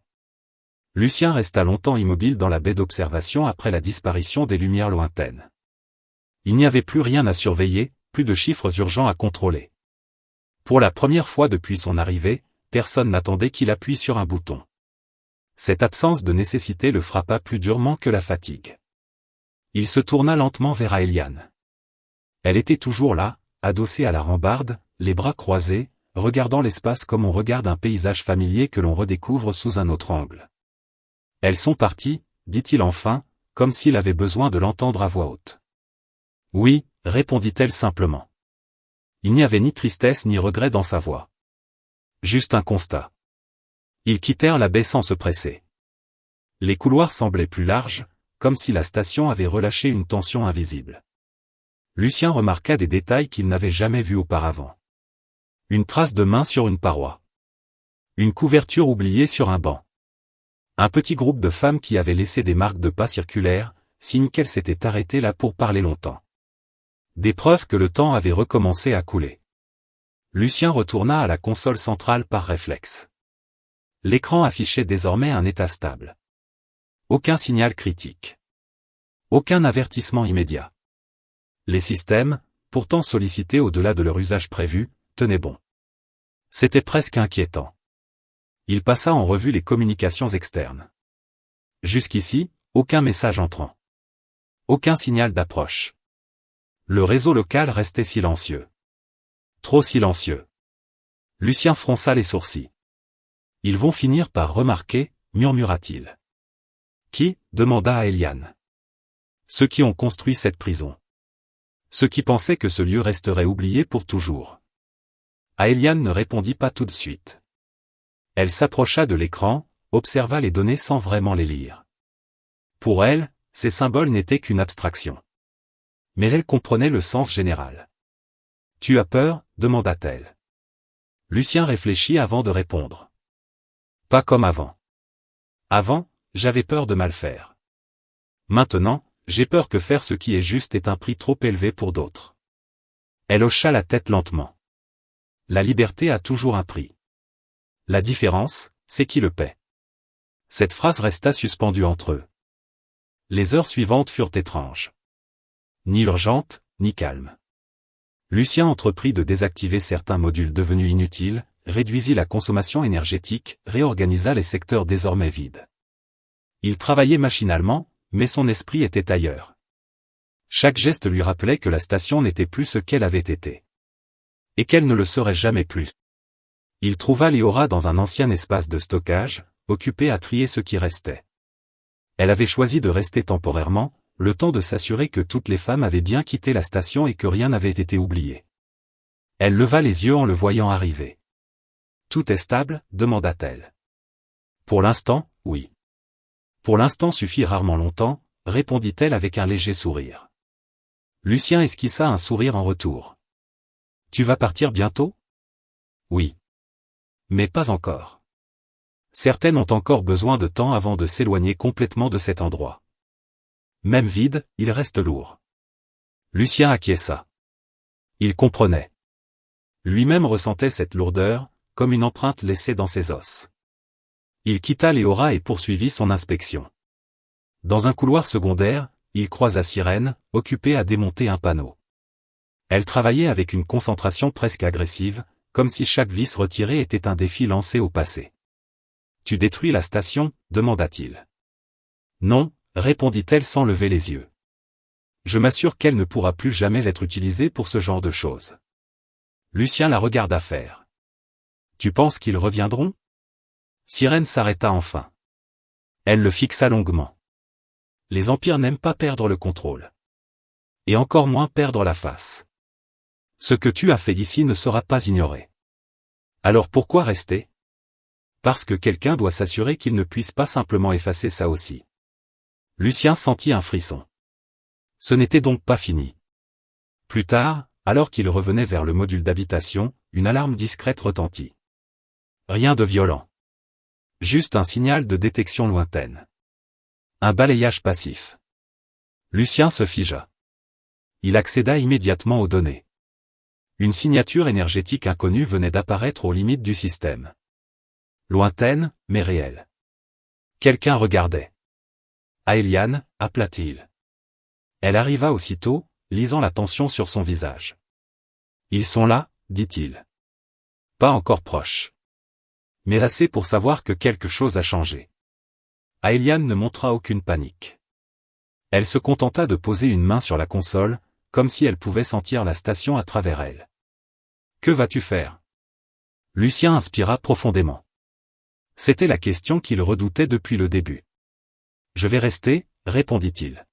Lucien resta longtemps immobile dans la baie d'observation après la disparition des lumières lointaines. Il n'y avait plus rien à surveiller, plus de chiffres urgents à contrôler. Pour la première fois depuis son arrivée, personne n'attendait qu'il appuie sur un bouton. Cette absence de nécessité le frappa plus durement que la fatigue. Il se tourna lentement vers Aeliane. Elle était toujours là, adossée à la rambarde, les bras croisés, regardant l'espace comme on regarde un paysage familier que l'on redécouvre sous un autre angle. « Elles sont parties », dit-il enfin, comme s'il avait besoin de l'entendre à voix haute. « Oui », répondit-elle simplement. Il n'y avait ni tristesse ni regret dans sa voix. Juste un constat. Ils quittèrent la baie sans se presser. Les couloirs semblaient plus larges, comme si la station avait relâché une tension invisible. Lucien remarqua des détails qu'il n'avait jamais vus auparavant. Une trace de main sur une paroi. Une couverture oubliée sur un banc. Un petit groupe de femmes qui avaient laissé des marques de pas circulaires, signe qu'elles s'étaient arrêtées là pour parler longtemps. Des preuves que le temps avait recommencé à couler. Lucien retourna à la console centrale par réflexe. L'écran affichait désormais un état stable. Aucun signal critique. Aucun avertissement immédiat. Les systèmes, pourtant sollicités au-delà de leur usage prévu, tenaient bon. C'était presque inquiétant. Il passa en revue les communications externes. Jusqu'ici, aucun message entrant. Aucun signal d'approche. Le réseau local restait silencieux. Trop silencieux. Lucien fronça les sourcils. Ils vont finir par remarquer, murmura-t-il. Qui ? Demanda Aeliane. Ceux qui ont construit cette prison. Ceux qui pensaient que ce lieu resterait oublié pour toujours. Aeliane ne répondit pas tout de suite. Elle s'approcha de l'écran, observa les données sans vraiment les lire. Pour elle, ces symboles n'étaient qu'une abstraction. Mais elle comprenait le sens général. « Tu as peur ?» demanda-t-elle. Lucien réfléchit avant de répondre. « Pas comme avant. Avant, j'avais peur de mal faire. Maintenant, j'ai peur que faire ce qui est juste ait un prix trop élevé pour d'autres. » Elle hocha la tête lentement. La liberté a toujours un prix. La différence, c'est qui le paie. Cette phrase resta suspendue entre eux. Les heures suivantes furent étranges. Ni urgentes, ni calmes. Lucien entreprit de désactiver certains modules devenus inutiles, réduisit la consommation énergétique, réorganisa les secteurs désormais vides. Il travaillait machinalement, mais son esprit était ailleurs. Chaque geste lui rappelait que la station n'était plus ce qu'elle avait été. Et qu'elle ne le serait jamais plus. Il trouva Léora dans un ancien espace de stockage, occupée à trier ce qui restait. Elle avait choisi de rester temporairement, le temps de s'assurer que toutes les femmes avaient bien quitté la station et que rien n'avait été oublié. Elle leva les yeux en le voyant arriver. « Tout est stable ?» demanda-t-elle. « Pour l'instant, oui. »« Pour l'instant suffit rarement longtemps », répondit-elle avec un léger sourire. Lucien esquissa un sourire en retour. « Tu vas partir bientôt ?»« Oui. Mais pas encore. Certaines ont encore besoin de temps avant de s'éloigner complètement de cet endroit. Même vide, il reste lourd. » Lucien acquiesça. Il comprenait. Lui-même ressentait cette lourdeur, comme une empreinte laissée dans ses os. Il quitta Léora et poursuivit son inspection. Dans un couloir secondaire, il croisa Sirène, occupée à démonter un panneau. Elle travaillait avec une concentration presque agressive, comme si chaque vis retirée était un défi lancé au passé. « Tu détruis la station ?» demanda-t-il. « Non », répondit-elle sans lever les yeux. « Je m'assure qu'elle ne pourra plus jamais être utilisée pour ce genre de choses. » Lucien la regarda faire. « Tu penses qu'ils reviendront ?» Sirène s'arrêta enfin. Elle le fixa longuement. Les empires n'aiment pas perdre le contrôle. Et encore moins perdre la face. Ce que tu as fait ici ne sera pas ignoré. Alors pourquoi rester ? Parce que quelqu'un doit s'assurer qu'il ne puisse pas simplement effacer ça aussi. Lucien sentit un frisson. Ce n'était donc pas fini. Plus tard, alors qu'il revenait vers le module d'habitation, une alarme discrète retentit. Rien de violent. Juste un signal de détection lointaine. Un balayage passif. Lucien se figea. Il accéda immédiatement aux données. Une signature énergétique inconnue venait d'apparaître aux limites du système. Lointaine, mais réelle. Quelqu'un regardait. Aeliane, appela-t-il. Elle arriva aussitôt, lisant la tension sur son visage. Ils sont là, dit-il. Pas encore proches. Mais assez pour savoir que quelque chose a changé. Aelian ne montra aucune panique. Elle se contenta de poser une main sur la console, comme si elle pouvait sentir la station à travers elle. Que vas-tu faire? Lucien inspira profondément. C'était la question qu'il redoutait depuis le début. Je vais rester, répondit-il.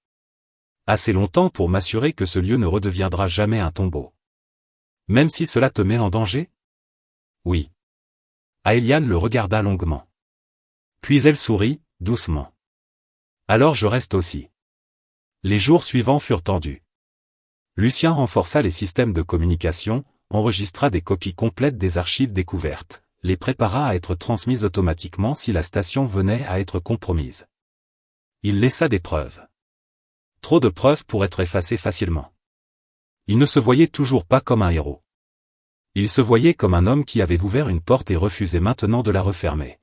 Assez longtemps pour m'assurer que ce lieu ne redeviendra jamais un tombeau. Même si cela te met en danger? Oui. Aelian le regarda longuement. Puis elle sourit, doucement. Alors je reste aussi. Les jours suivants furent tendus. Lucien renforça les systèmes de communication, enregistra des copies complètes des archives découvertes, les prépara à être transmises automatiquement si la station venait à être compromise. Il laissa des preuves. Trop de preuves pour être effacées facilement. Il ne se voyait toujours pas comme un héros. Il se voyait comme un homme qui avait ouvert une porte et refusait maintenant de la refermer.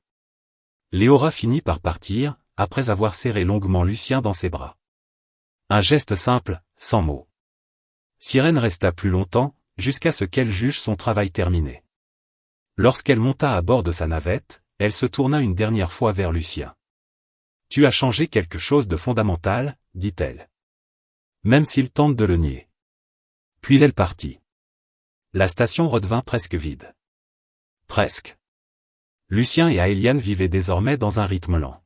Léora finit par partir, après avoir serré longuement Lucien dans ses bras. Un geste simple, sans mots. Sirène resta plus longtemps, jusqu'à ce qu'elle juge son travail terminé. Lorsqu'elle monta à bord de sa navette, elle se tourna une dernière fois vers Lucien. « Tu as changé quelque chose de fondamental, dit-elle. Même s'il tente de le nier. » Puis elle partit. La station redevint presque vide. Presque. Lucien et Aelian vivaient désormais dans un rythme lent.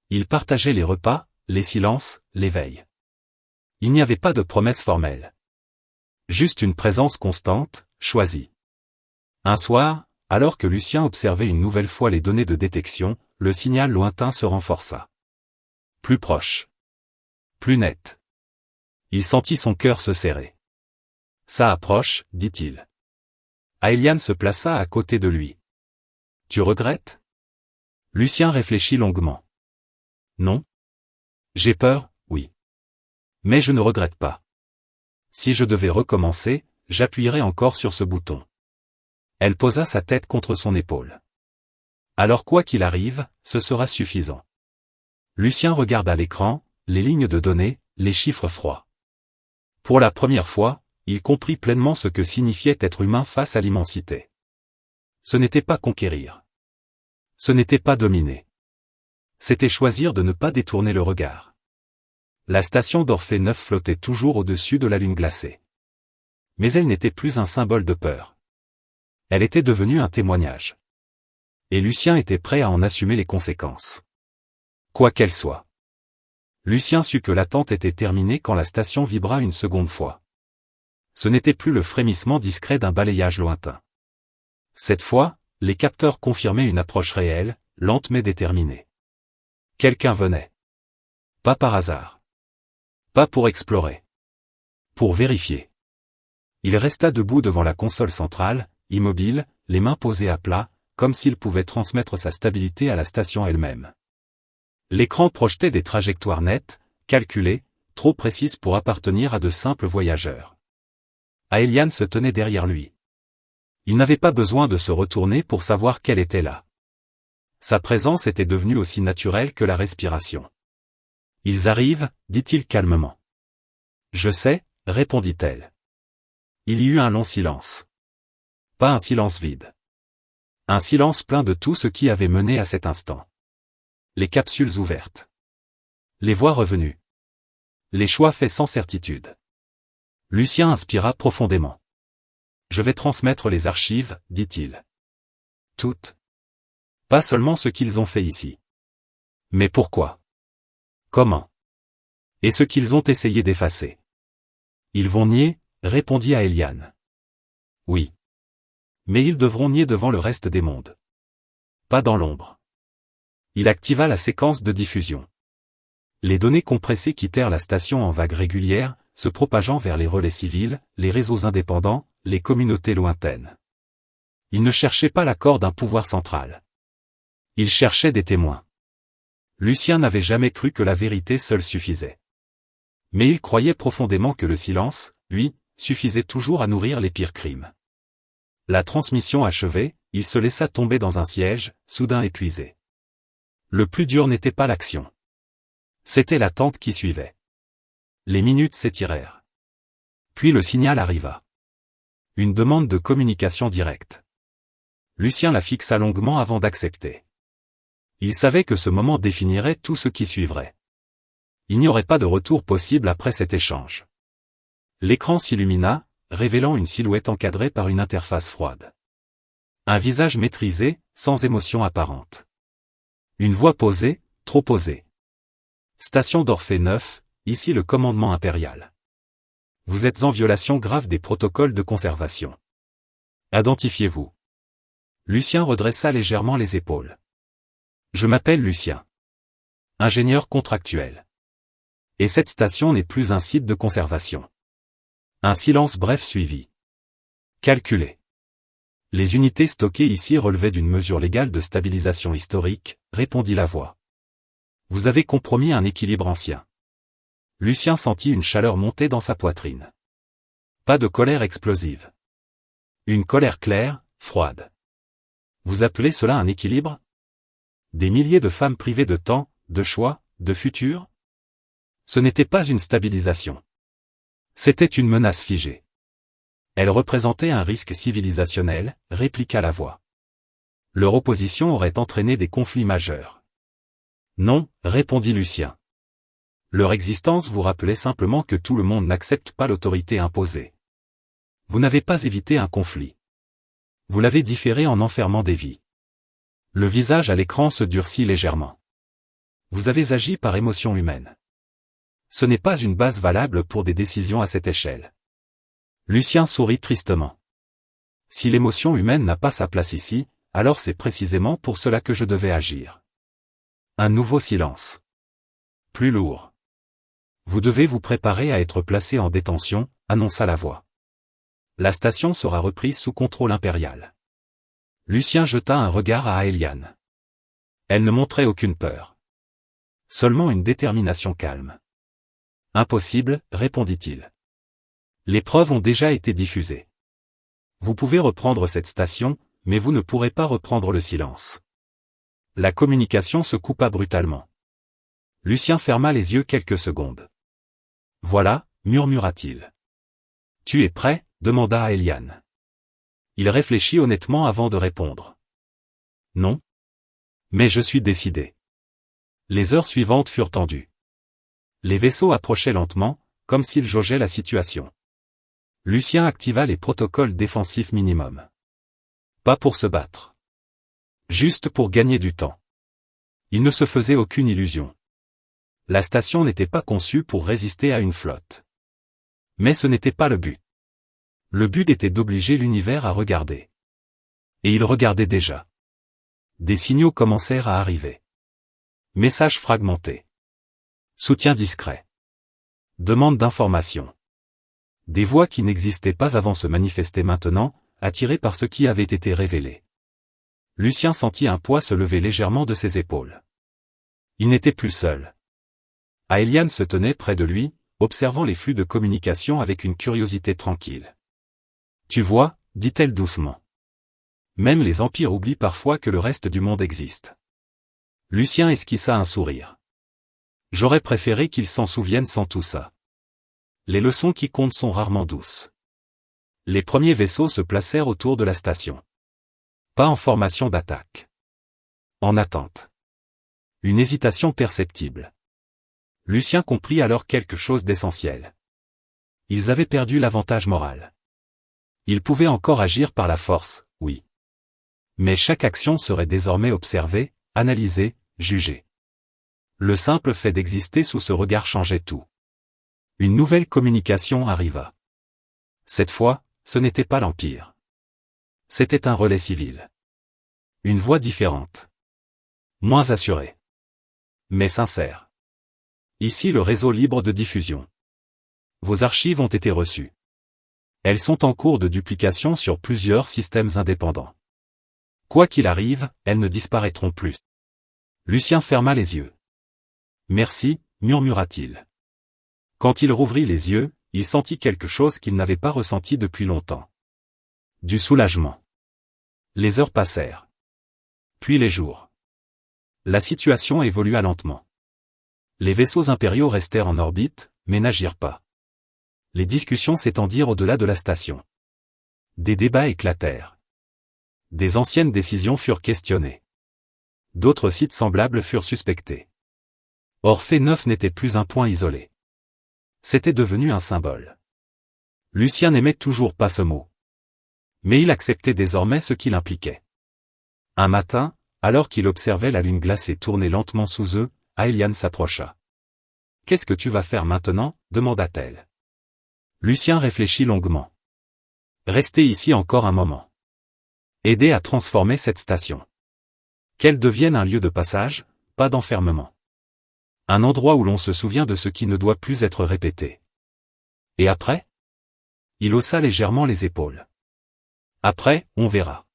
Ils partageaient les repas, les silences, les veilles. Il n'y avait pas de promesses formelles. Juste une présence constante, choisie. Un soir, alors que Lucien observait une nouvelle fois les données de détection, le signal lointain se renforça. Plus proche. Plus net. Il sentit son cœur se serrer. Ça approche, dit-il. Aelian se plaça à côté de lui. Tu regrettes? Lucien réfléchit longuement. Non. J'ai peur, oui. Mais je ne regrette pas. Si je devais recommencer, j'appuierais encore sur ce bouton. Elle posa sa tête contre son épaule. Alors quoi qu'il arrive, ce sera suffisant. Lucien regarda l'écran, les lignes de données, les chiffres froids. Pour la première fois, il comprit pleinement ce que signifiait être humain face à l'immensité. Ce n'était pas conquérir. Ce n'était pas dominer. C'était choisir de ne pas détourner le regard. La station d'Orphée 9 flottait toujours au-dessus de la lune glacée. Mais elle n'était plus un symbole de peur. Elle était devenue un témoignage. Et Lucien était prêt à en assumer les conséquences. Quoi qu'elles soient. Lucien sut que l'attente était terminée quand la station vibra une seconde fois. Ce n'était plus le frémissement discret d'un balayage lointain. Cette fois, les capteurs confirmaient une approche réelle, lente mais déterminée. Quelqu'un venait. Pas par hasard. Pas pour explorer. Pour vérifier. Il resta debout devant la console centrale, immobile, les mains posées à plat, comme s'il pouvait transmettre sa stabilité à la station elle-même. L'écran projetait des trajectoires nettes, calculées, trop précises pour appartenir à de simples voyageurs. Aelian se tenait derrière lui. Il n'avait pas besoin de se retourner pour savoir qu'elle était là. Sa présence était devenue aussi naturelle que la respiration. « Ils arrivent, dit-il calmement. »« Je sais, répondit-elle. » Il y eut un long silence. Pas un silence vide. Un silence plein de tout ce qui avait mené à cet instant. Les capsules ouvertes. Les voix revenues. Les choix faits sans certitude. Lucien inspira profondément. « Je vais transmettre les archives, dit-il. Toutes. Pas seulement ce qu'ils ont fait ici. Mais pourquoi? Comment? Et ce qu'ils ont essayé d'effacer. Ils vont nier, répondit Aelian. Oui. Mais ils devront nier devant le reste des mondes. Pas dans l'ombre. Il activa la séquence de diffusion. Les données compressées quittèrent la station en vagues régulières, se propageant vers les relais civils, les réseaux indépendants, les communautés lointaines. Il ne cherchait pas l'accord d'un pouvoir central. Il cherchait des témoins. Lucien n'avait jamais cru que la vérité seule suffisait. Mais il croyait profondément que le silence, lui, suffisait toujours à nourrir les pires crimes. La transmission achevée, il se laissa tomber dans un siège, soudain épuisé. Le plus dur n'était pas l'action. C'était l'attente qui suivait. Les minutes s'étirèrent. Puis le signal arriva. Une demande de communication directe. Lucien la fixa longuement avant d'accepter. Il savait que ce moment définirait tout ce qui suivrait. Il n'y aurait pas de retour possible après cet échange. L'écran s'illumina, révélant une silhouette encadrée par une interface froide. Un visage maîtrisé, sans émotion apparente. Une voix posée, trop posée. Station d'Orphée 9, ici le commandement impérial. Vous êtes en violation grave des protocoles de conservation. Identifiez-vous. Lucien redressa légèrement les épaules. Je m'appelle Lucien. Ingénieur contractuel. Et cette station n'est plus un site de conservation. Un silence bref suivit. Calculé. Les unités stockées ici relevaient d'une mesure légale de stabilisation historique, répondit la voix. Vous avez compromis un équilibre ancien. Lucien sentit une chaleur monter dans sa poitrine. Pas de colère explosive. Une colère claire, froide. Vous appelez cela un équilibre? Des milliers de femmes privées de temps, de choix, de futur? Ce n'était pas une stabilisation. C'était une menace figée. Elle représentait un risque civilisationnel, répliqua la voix. Leur opposition aurait entraîné des conflits majeurs. Non, répondit Lucien. Leur existence vous rappelait simplement que tout le monde n'accepte pas l'autorité imposée. Vous n'avez pas évité un conflit. Vous l'avez différé en enfermant des vies. Le visage à l'écran se durcit légèrement. Vous avez agi par émotion humaine. Ce n'est pas une base valable pour des décisions à cette échelle. Lucien sourit tristement. Si l'émotion humaine n'a pas sa place ici, alors c'est précisément pour cela que je devais agir. Un nouveau silence. Plus lourd. Vous devez vous préparer à être placé en détention, annonça la voix. La station sera reprise sous contrôle impérial. Lucien jeta un regard à Aeliane. Elle ne montrait aucune peur. Seulement une détermination calme. Impossible, répondit-il. Les preuves ont déjà été diffusées. Vous pouvez reprendre cette station, mais vous ne pourrez pas reprendre le silence. La communication se coupa brutalement. Lucien ferma les yeux quelques secondes. Voilà, murmura-t-il. Tu es prêt? Demanda Aeliane. Il réfléchit honnêtement avant de répondre. Non. Mais je suis décidé. Les heures suivantes furent tendues. Les vaisseaux approchaient lentement, comme s'ils jaugeaient la situation. Lucien activa les protocoles défensifs minimum. Pas pour se battre. Juste pour gagner du temps. Il ne se faisait aucune illusion. La station n'était pas conçue pour résister à une flotte. Mais ce n'était pas le but. Le but était d'obliger l'univers à regarder. Et il regardait déjà. Des signaux commencèrent à arriver. Messages fragmentés. Soutien discret. Demande d'information. Des voix qui n'existaient pas avant se manifestaient maintenant, attirées par ce qui avait été révélé. Lucien sentit un poids se lever légèrement de ses épaules. Il n'était plus seul. Aeliane se tenait près de lui, observant les flux de communication avec une curiosité tranquille. Tu vois, dit-elle doucement. Même les empires oublient parfois que le reste du monde existe. Lucien esquissa un sourire. J'aurais préféré qu'ils s'en souviennent sans tout ça. Les leçons qui comptent sont rarement douces. Les premiers vaisseaux se placèrent autour de la station. Pas en formation d'attaque. En attente. Une hésitation perceptible. Lucien comprit alors quelque chose d'essentiel. Ils avaient perdu l'avantage moral. Ils pouvaient encore agir par la force, oui. Mais chaque action serait désormais observée, analysée, jugée. Le simple fait d'exister sous ce regard changeait tout. Une nouvelle communication arriva. Cette fois, ce n'était pas l'Empire. C'était un relais civil. Une voix différente. Moins assurée. Mais sincère. Ici le réseau libre de diffusion. Vos archives ont été reçues. Elles sont en cours de duplication sur plusieurs systèmes indépendants. Quoi qu'il arrive, elles ne disparaîtront plus. Lucien ferma les yeux. Merci, murmura-t-il. Quand il rouvrit les yeux, il sentit quelque chose qu'il n'avait pas ressenti depuis longtemps. Du soulagement. Les heures passèrent. Puis les jours. La situation évolua lentement. Les vaisseaux impériaux restèrent en orbite, mais n'agirent pas. Les discussions s'étendirent au-delà de la station. Des débats éclatèrent. Des anciennes décisions furent questionnées. D'autres sites semblables furent suspectés. Orphée 9 n'était plus un point isolé. C'était devenu un symbole. Lucien n'aimait toujours pas ce mot. Mais il acceptait désormais ce qu'il impliquait. Un matin, alors qu'il observait la lune glacée tourner lentement sous eux, Aéliane s'approcha. « Qu'est-ce que tu vas faire maintenant » demanda-t-elle. Lucien réfléchit longuement. « Rester ici encore un moment. Aider à transformer cette station. Qu'elle devienne un lieu de passage, pas d'enfermement. Un endroit où l'on se souvient de ce qui ne doit plus être répété. Et après ? Il haussa légèrement les épaules. Après, on verra.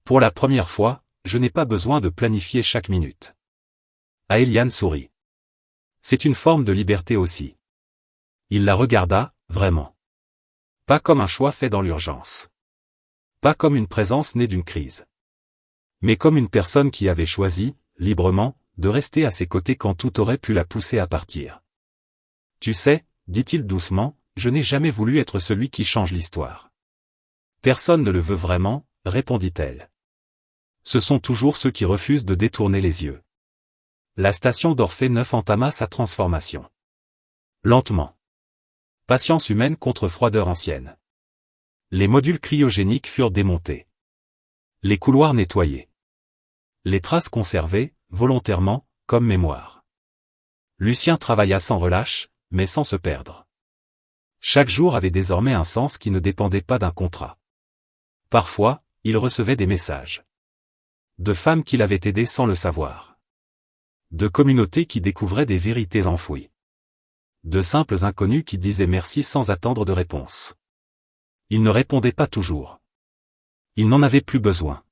Pour la première fois, je n'ai pas besoin de planifier chaque minute. Aéliane sourit. C'est une forme de liberté aussi. Il la regarda, vraiment. Pas comme un choix fait dans l'urgence. Pas comme une présence née d'une crise. Mais comme une personne qui avait choisi, librement, de rester à ses côtés quand tout aurait pu la pousser à partir. Tu sais, dit-il doucement, je n'ai jamais voulu être celui qui change l'histoire. Personne ne le veut vraiment, répondit-elle. Ce sont toujours ceux qui refusent de détourner les yeux. La station d'Orphée 9 entama sa transformation. Lentement. Patience humaine contre froideur ancienne. Les modules cryogéniques furent démontés. Les couloirs nettoyés. Les traces conservées, volontairement, comme mémoire. Lucien travailla sans relâche, mais sans se perdre. Chaque jour avait désormais un sens qui ne dépendait pas d'un contrat. Parfois, il recevait des messages. De femmes qu'il avait aidées sans le savoir. De communautés qui découvraient des vérités enfouies. De simples inconnus qui disaient merci sans attendre de réponse. Il ne répondait pas toujours. Il n'en avait plus besoin.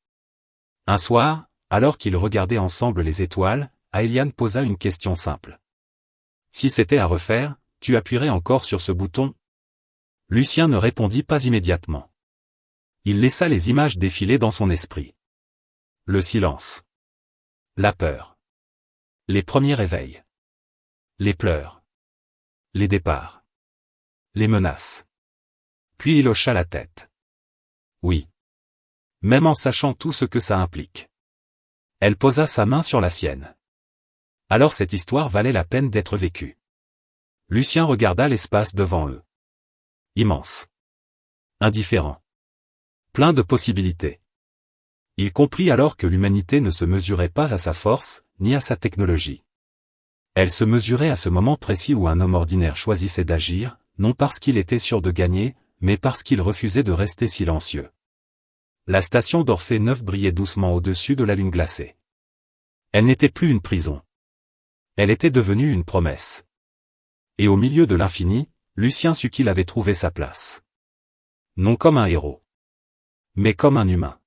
Un soir, alors qu'ils regardaient ensemble les étoiles, Aéliane posa une question simple. Si c'était à refaire, tu appuierais encore sur ce bouton ? Lucien ne répondit pas immédiatement. Il laissa les images défiler dans son esprit. Le silence. La peur. Les premiers réveils. Les pleurs. Les départs. Les menaces. Puis il hocha la tête. Oui. Même en sachant tout ce que ça implique. Elle posa sa main sur la sienne. Alors cette histoire valait la peine d'être vécue. Lucien regarda l'espace devant eux. Immense. Indifférent. Plein de possibilités. Il comprit alors que l'humanité ne se mesurait pas à sa force, ni à sa technologie. Elle se mesurait à ce moment précis où un homme ordinaire choisissait d'agir, non parce qu'il était sûr de gagner, mais parce qu'il refusait de rester silencieux. La station d'Orphée 9 brillait doucement au-dessus de la lune glacée. Elle n'était plus une prison. Elle était devenue une promesse. Et au milieu de l'infini, Lucien sut qu'il avait trouvé sa place. Non comme un héros. Mais comme un humain.